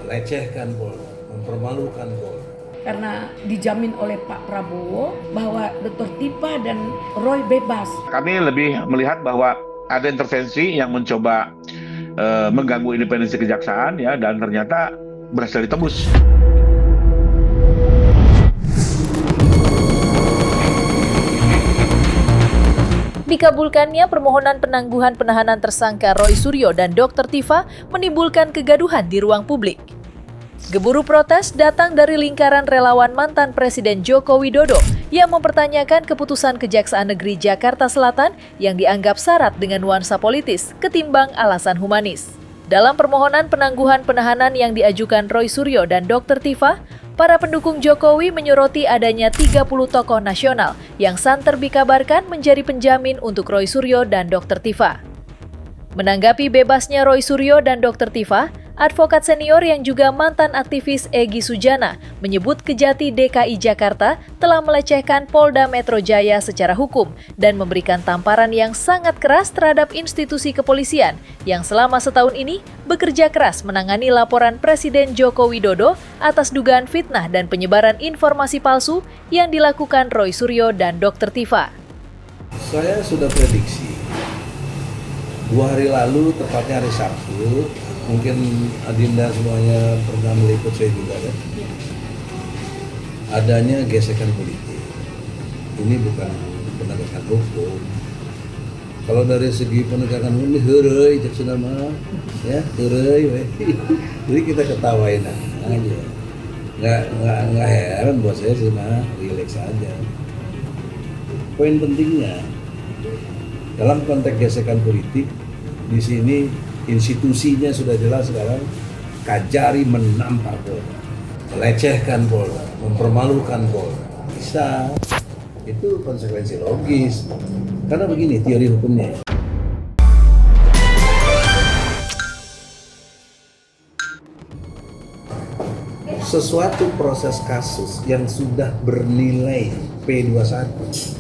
Melecehkan Polda, mempermalukan Polda. Karena dijamin oleh Pak Prabowo bahwa Dr. Tipa dan Roy bebas. Kami lebih melihat bahwa ada intervensi yang mencoba mengganggu independensi kejaksaan, ya, dan ternyata berhasil ditembus. Dikabulkannya permohonan penangguhan penahanan tersangka Roy Suryo dan Dr. Tifa menimbulkan kegaduhan di ruang publik. Gemuruh protes datang dari lingkaran relawan mantan Presiden Joko Widodo yang mempertanyakan keputusan Kejaksaan Negeri Jakarta Selatan yang dianggap syarat dengan nuansa politis ketimbang alasan humanis. Dalam permohonan penangguhan penahanan yang diajukan Roy Suryo dan Dr. Tifa, para pendukung Jokowi menyoroti adanya 30 tokoh nasional yang santer dikabarkan menjadi penjamin untuk Roy Suryo dan Dr. Tifa. Menanggapi bebasnya Roy Suryo dan Dr. Tifa, advokat senior yang juga mantan aktivis Egy Sujana menyebut Kejati DKI Jakarta telah melecehkan Polda Metro Jaya secara hukum dan memberikan tamparan yang sangat keras terhadap institusi kepolisian yang selama setahun ini bekerja keras menangani laporan Presiden Joko Widodo atas dugaan fitnah dan penyebaran informasi palsu yang dilakukan Roy Suryo dan Dr. Tifa. Saya sudah prediksi 2 hari lalu, tepatnya hari Sabtu, mungkin Adinda semuanya pernah meliput saya juga kan, adanya gesekan politik. Ini bukan penegakan hukum. Kalau dari segi penegakan hukum ini heureuy cek mah, ya heureuy we. Jadi kita ketawain aja. Nggak heran buat saya sih mah, relax aja. Poin pentingnya dalam konteks gesekan politik, di sini institusinya sudah jelas sekarang. Kajari menampar Polda, melecehkan Polda, mempermalukan Polda. Bisa, itu konsekuensi logis. Karena begini teori hukumnya. Sesuatu proses kasus yang sudah bernilai P21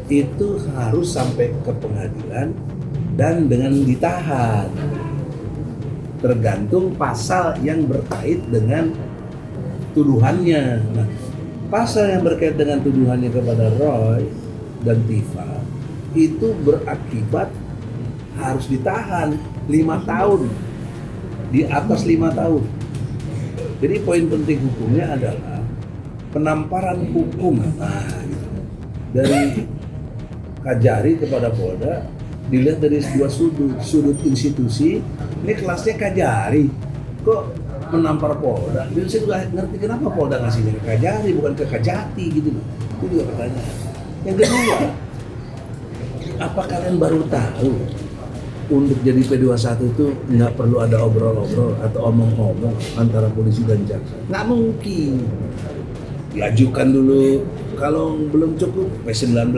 itu harus sampai ke pengadilan dan dengan ditahan, tergantung pasal yang berkait dengan tuduhannya. Nah, pasal yang berkait dengan tuduhannya kepada Roy dan Tifa itu berakibat harus ditahan 5 tahun, di atas 5 tahun. Jadi poin penting hukumnya adalah penamparan hukum. Nah, gitu. Dari Kajari kepada Polda dilihat dari 2 sudut institusi. Ini kelasnya Kajari, kok menampar Polda? Dan saya juga ngerti kenapa Polda ngasihnya ke Kajari bukan ke Kejati gitu. Itu juga pertanyaan. Yang kedua, apa kalian baru tahu untuk jadi P21 itu nggak perlu ada obrol-obrol atau omong-omong antara polisi dan jaksa? Nggak mungkin. Diajukan dulu, kalau belum cukup P19,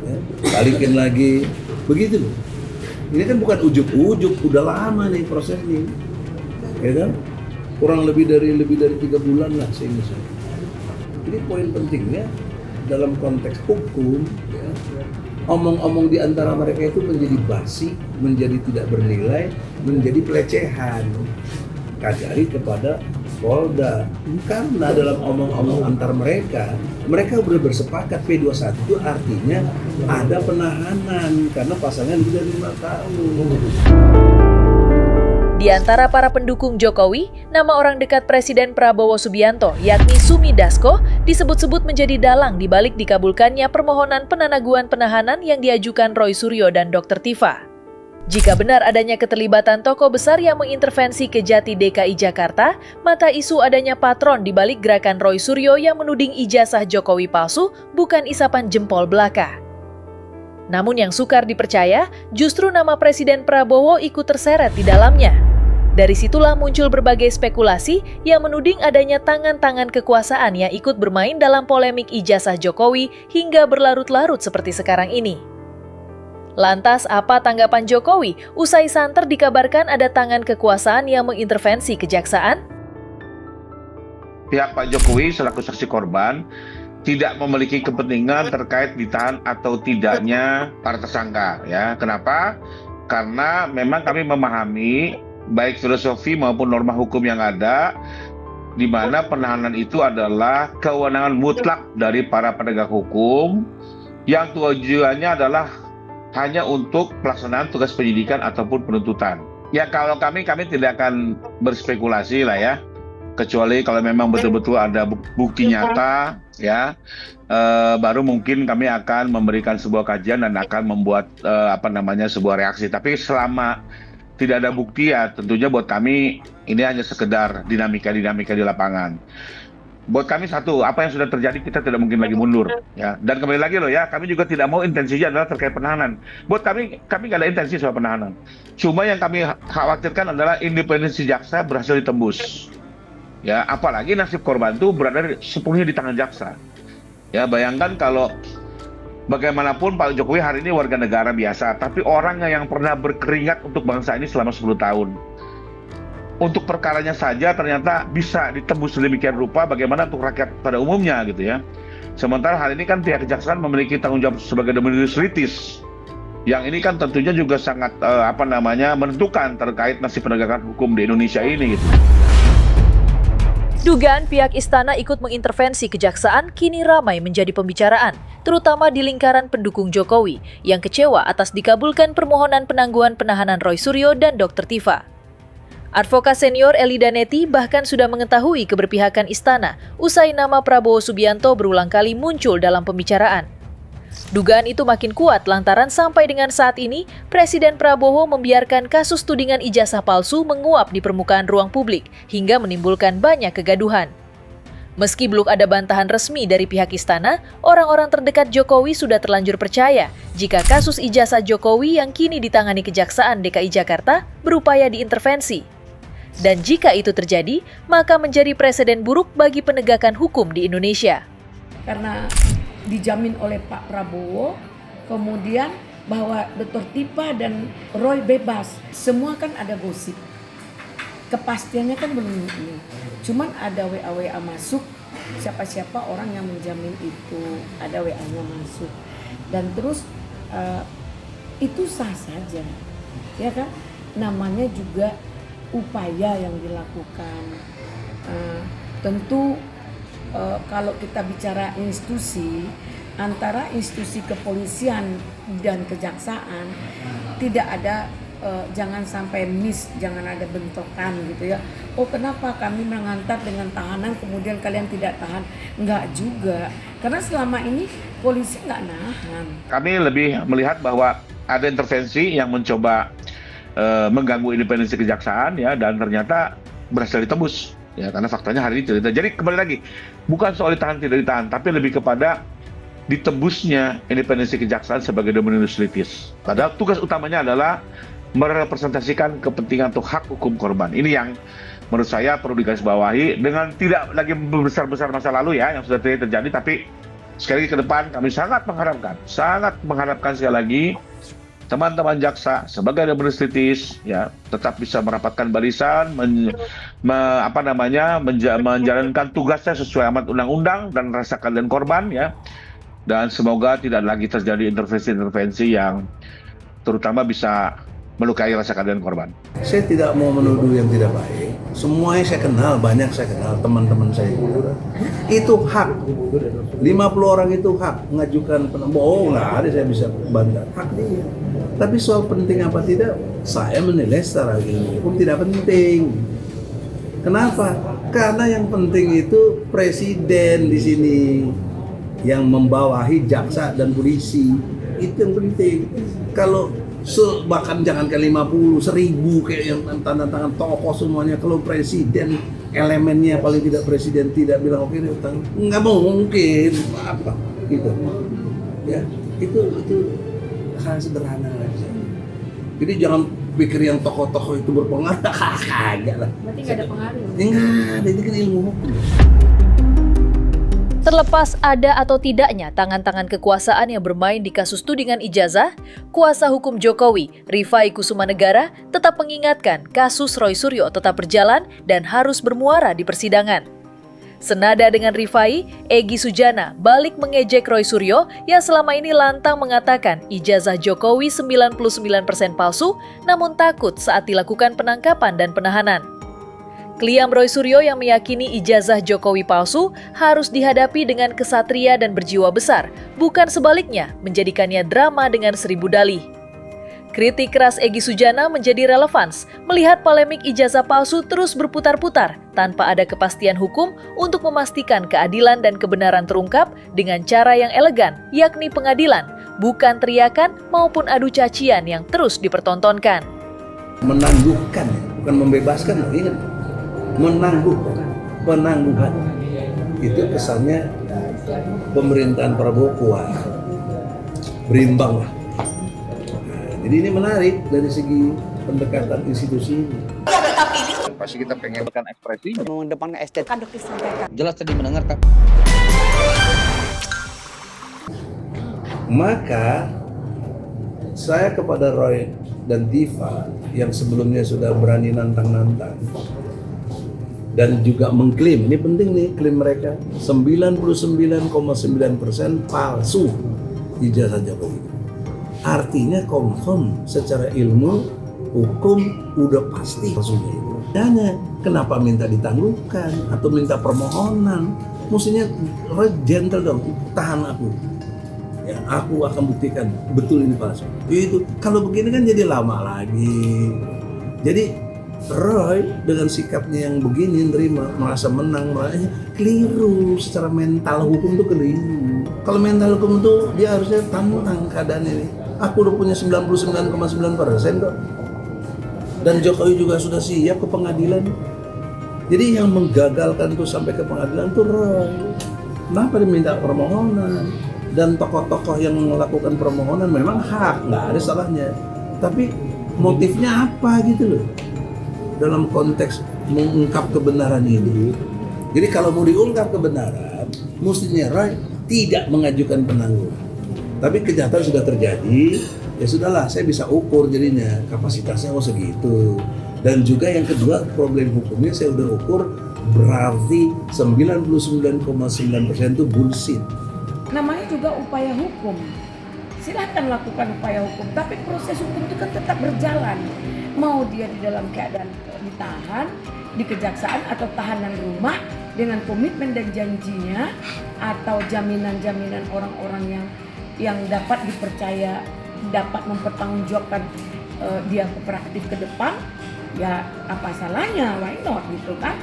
ya, balikin lagi, begitu. Ini kan bukan ujuk-ujuk, udah lama nih prosesnya, ya kan? Kurang lebih dari 3 bulan lah seingat saya. Jadi poin pentingnya dalam konteks hukum, ya, omong-omong di antara mereka itu menjadi basi, menjadi tidak bernilai, menjadi pelecehan Kajari kepada Polda. Karena dalam omong-omong antar mereka sudah bersepakat P21 itu artinya ada penahanan karena pasalnya lebih dari 5 tahun. Di antara para pendukung Jokowi, nama orang dekat Presiden Prabowo Subianto, yakni Sumi Dasko, disebut-sebut menjadi dalang di balik dikabulkannya permohonan penangguhan penahanan yang diajukan Roy Suryo dan Dr. Tifa. Jika benar adanya keterlibatan tokoh besar yang mengintervensi Kejati DKI Jakarta, maka isu adanya patron di balik gerakan Roy Suryo yang menuding ijazah Jokowi palsu bukan isapan jempol belaka. Namun yang sukar dipercaya, justru nama Presiden Prabowo ikut terseret di dalamnya. Dari situlah muncul berbagai spekulasi yang menuding adanya tangan-tangan kekuasaan yang ikut bermain dalam polemik ijazah Jokowi hingga berlarut-larut seperti sekarang ini. Lantas apa tanggapan Jokowi usai santer dikabarkan ada tangan kekuasaan yang mengintervensi kejaksaan? Pihak Pak Jokowi selaku saksi korban tidak memiliki kepentingan terkait ditahan atau tidaknya para tersangka. Ya, kenapa? Karena memang kami memahami baik filosofi maupun norma hukum yang ada, di mana penahanan itu adalah kewenangan mutlak dari para penegak hukum yang tujuannya adalah hanya untuk pelaksanaan tugas penyidikan ataupun penuntutan. Ya, kalau kami tidak akan berspekulasi lah ya, kecuali kalau memang betul-betul ada bukti nyata ya, baru mungkin kami akan memberikan sebuah kajian dan akan membuat sebuah reaksi. Tapi selama tidak ada bukti ya tentunya buat kami ini hanya sekedar dinamika di lapangan. Buat kami satu, apa yang sudah terjadi kita tidak mungkin lagi mundur ya. Dan kembali lagi loh ya, kami juga tidak mau intensinya adalah terkait penahanan. Buat kami nggak ada intensi soal penahanan. Cuma yang kami khawatirkan adalah independensi jaksa berhasil ditembus. Ya, apalagi nasib korban itu berada sepenuhnya di tangan jaksa. Ya, bayangkan kalau bagaimanapun Pak Jokowi hari ini warga negara biasa, tapi orangnya yang pernah berkeringat untuk bangsa ini selama 10 tahun. Untuk perkaranya saja ternyata bisa ditembus sedemikian rupa, bagaimana untuk rakyat pada umumnya gitu ya. Sementara hari ini kan pihak kejaksaan memiliki tanggung jawab sebagai dominus litis. Yang ini kan tentunya juga sangat menentukan terkait nasib penegakan hukum di Indonesia ini gitu. Dugaan pihak istana ikut mengintervensi kejaksaan kini ramai menjadi pembicaraan, terutama di lingkaran pendukung Jokowi yang kecewa atas dikabulkan permohonan penangguhan penahanan Roy Suryo dan Dr. Tifa. Advokat senior Eli Danetti bahkan sudah mengetahui keberpihakan istana usai nama Prabowo Subianto berulang kali muncul dalam pembicaraan. Dugaan itu makin kuat lantaran sampai dengan saat ini Presiden Prabowo membiarkan kasus tudingan ijazah palsu menguap di permukaan ruang publik hingga menimbulkan banyak kegaduhan. Meski belum ada bantahan resmi dari pihak istana, orang-orang terdekat Jokowi sudah terlanjur percaya jika kasus ijazah Jokowi yang kini ditangani Kejaksaan DKI Jakarta berupaya diintervensi. Dan jika itu terjadi, maka menjadi presiden buruk bagi penegakan hukum di Indonesia. Karena dijamin oleh Pak Prabowo, kemudian bahwa Dr. Tifa dan Roy bebas. Semua kan ada gosip. Kepastiannya kan belum ini. Cuman ada WA masuk, siapa-siapa orang yang menjamin itu, ada WA-nya masuk. Dan terus itu sah saja. Ya kan? Namanya juga upaya yang dilakukan. Tentu kalau kita bicara institusi, antara institusi kepolisian dan kejaksaan tidak ada jangan sampai jangan ada bentrokan gitu ya. Oh, kenapa kami mengantar dengan tahanan kemudian kalian tidak tahan? Enggak juga, karena selama ini polisi enggak nahan. Kami lebih melihat bahwa ada intervensi yang mencoba mengganggu independensi kejaksaan ya, dan ternyata berhasil ditembus ya, karena faktanya hari ini tidak. Jadi kembali lagi, bukan soal ditahan tidak ditahan, tapi lebih kepada ditembusnya independensi kejaksaan sebagai dominus litis. Padahal tugas utamanya adalah merepresentasikan kepentingan atau hak hukum korban. Ini yang menurut saya perlu digarisbawahi dengan tidak lagi membesar-besar masa lalu ya yang sudah terjadi, tapi sekali lagi ke depan kami sangat mengharapkan sekali lagi teman-teman jaksa sebagai dominus litis ya tetap bisa merapatkan barisan, menjalankan tugasnya sesuai amanat undang-undang dan rasa keadilan korban ya, dan semoga tidak lagi terjadi intervensi-intervensi yang terutama bisa melukai rasa keadilan korban. Saya tidak mau menuduh yang tidak baik. Semuanya saya kenal, banyak saya kenal teman-teman saya itu hak. 50 orang itu hak mengajukan bohong, nggak ada saya bisa bantah hak dia. Tapi soal penting apa tidak, saya menilai secara hukum tidak penting. Kenapa? Karena yang penting itu presiden di sini yang membawahi jaksa dan polisi, itu yang penting. Kalau bahkan jangan ke 50, 1000 kayak yang tanda tangan tokoh semuanya, kalau presiden elemennya paling tidak presiden tidak bilang oke utang, nggak mungkin apa gitu ya, itu hal sederhana aja. Jadi jangan pikir yang tokoh-tokoh itu berpengaruh, kagak lah. Berarti nggak ada pengaruh? Nggak ada, itu kan ilmu hukum. Terlepas ada atau tidaknya tangan-tangan kekuasaan yang bermain di kasus tudingan ijazah, kuasa hukum Jokowi, Rifai Kusumanegara, tetap mengingatkan kasus Roy Suryo tetap berjalan dan harus bermuara di persidangan. Senada dengan Rifai, Egy Sujana balik mengejek Roy Suryo yang selama ini lantang mengatakan ijazah Jokowi 99% palsu, namun takut saat dilakukan penangkapan dan penahanan. Kliam Roy Suryo yang meyakini ijazah Jokowi palsu harus dihadapi dengan kesatria dan berjiwa besar, bukan sebaliknya menjadikannya drama dengan 1000 dalih. Kritik keras Egy Sujana menjadi relevans melihat polemik ijazah palsu terus berputar-putar tanpa ada kepastian hukum untuk memastikan keadilan dan kebenaran terungkap dengan cara yang elegan, yakni pengadilan, bukan teriakan maupun adu cacian yang terus dipertontonkan. Menangguhkan, bukan membebaskan, ingat, menangguhkan, penangguhan. Itu kesannya pemerintahan Prabowo kuat, berimbang lah. Jadi ini menarik dari segi pendekatan institusi ini. Pasti kita pengen ekspresi, mengedepankan estetika disampaikan. jelas tadi mendengarkan. Maka saya kepada Roy dan Tifa yang sebelumnya sudah berani nantang-nantang dan juga mengklaim, ini penting nih klaim mereka, 99,9% palsu ijazah Jokowi. Artinya confirm secara ilmu hukum udah pasti palsunya itu. Tanya kenapa minta ditangguhkan atau minta permohonan? Mestinya Roy gentle dong, tahan aku. Ya, aku akan buktikan betul ini palsu. Itu kalau begini kan jadi lama lagi. Jadi Roy dengan sikapnya yang begini nerima, merasa menang, merasa keliru secara mental hukum tuh keliru. Kalau mental hukum tuh dia harusnya tantang keadaan ini. Aku udah punya 99,9% kok. Dan Jokowi juga sudah siap ke pengadilan. Jadi yang menggagalkan tuh sampai ke pengadilan tuh Roy. Kenapa diminta permohonan? Dan tokoh-tokoh yang melakukan permohonan memang hak, nggak ada salahnya. Tapi motifnya apa gitu loh? Dalam konteks mengungkap kebenaran ini. Jadi kalau mau diungkap kebenaran, mestinya Roy tidak mengajukan penangguhan. Tapi kenyataan sudah terjadi, ya sudahlah, saya bisa ukur jadinya kapasitasnya segitu. Dan juga yang kedua, problem hukumnya saya udah ukur berarti 99,9% itu bullshit. Namanya juga upaya hukum. Silahkan lakukan upaya hukum, tapi proses hukum itu kan tetap berjalan. Mau dia di dalam keadaan ditahan, di kejaksaan atau tahanan rumah dengan komitmen dan janjinya, atau jaminan-jaminan orang-orang yang dapat dipercaya, dapat mempertanggungjawabkan dia kooperatif ke depan, ya apa salahnya, why not gitu kan.